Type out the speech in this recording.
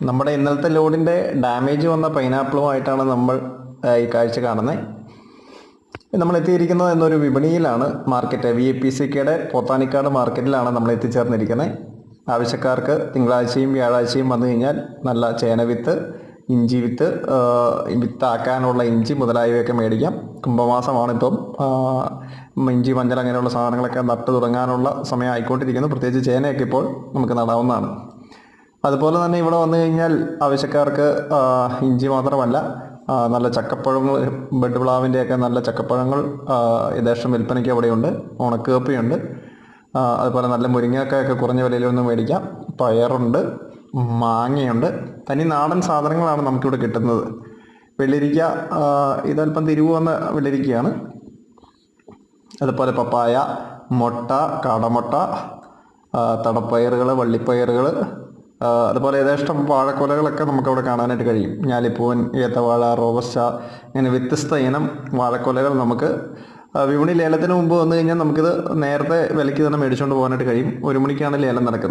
നമ്മുടെ ഇന്നലത്തെ ലോഡിൻ്റെ ഡാമേജ് വന്ന പൈനാപ്പിളുമായിട്ടാണ് നമ്മൾ ഈ കാഴ്ച കാണുന്നത്. നമ്മൾ എത്തിയിരിക്കുന്നത് എന്നൊരു വിപണിയിലാണ്. മാർക്കറ്റ് VAPCKയുടെ പോത്താനിക്കാട് മാർക്കറ്റിലാണ് നമ്മൾ എത്തിച്ചേർന്നിരിക്കുന്നത്. ആവശ്യക്കാർക്ക് തിങ്കളാഴ്ചയും വ്യാഴാഴ്ചയും വന്നു കഴിഞ്ഞാൽ നല്ല ചേനവിത്ത്, ഇഞ്ചി വിത്താക്കാനുള്ള ഇഞ്ചി മുതലായവയൊക്കെ മേടിക്കാം. കുംഭമാസമാണിപ്പം. ഇഞ്ചി, മഞ്ഞൾ അങ്ങനെയുള്ള സാധനങ്ങളൊക്കെ നട്ടു തുടങ്ങാനുള്ള സമയം ആയിക്കൊണ്ടിരിക്കുന്നു. പ്രത്യേകിച്ച് ചേനയൊക്കെ ഇപ്പോൾ നമുക്ക് നടാവുന്നതാണ്. അതുപോലെ തന്നെ ഇവിടെ വന്നു കഴിഞ്ഞാൽ ആവശ്യക്കാർക്ക് ഇഞ്ചി മാത്രമല്ല, നല്ല ചക്കപ്പഴങ്ങൾ, ബെഡ് പ്ലാവിൻ്റെയൊക്കെ നല്ല ചക്കപ്പഴങ്ങൾ യഥേഷ്ടം വിൽപ്പനയ്ക്ക് അവിടെയുണ്ട്. ഉണക്കപ്പയുണ്ട്. അതുപോലെ നല്ല മുരിങ്ങയൊക്കെ കുറഞ്ഞ വിലയിലൊന്നും മേടിക്കാം. പയറുണ്ട്, മാങ്ങയുണ്ട്. തനി നാടൻ സാധനങ്ങളാണ് നമുക്കിവിടെ കിട്ടുന്നത്. വെള്ളരിക്ക, ഇതല്പം തിരിവ് വന്ന വെള്ളരിക്കയാണ്. അതുപോലെ പപ്പായ, മുട്ട, കാടമുട്ട, തടപ്പയറുകൾ, വള്ളിപ്പയറുകൾ, അതുപോലെ യഥേഷ്ടം വാഴക്കൊലകളൊക്കെ നമുക്കവിടെ കാണാനായിട്ട് കഴിയും. ഞാലിപ്പൂവൻ, ഏത്തവാഴ, റോബസ്റ്റ, ഇങ്ങനെ വ്യത്യസ്ത ഇനം വാഴക്കൊലകൾ നമുക്ക് വിപണി ലേലത്തിന് മുമ്പ് വന്നു കഴിഞ്ഞാൽ നമുക്കിത് നേരത്തെ വിലയ്ക്ക് തന്നെ മേടിച്ചുകൊണ്ട് പോകാനായിട്ട് കഴിയും. 1 മണിക്കാണ് ലേലം നടക്കുന്നത്.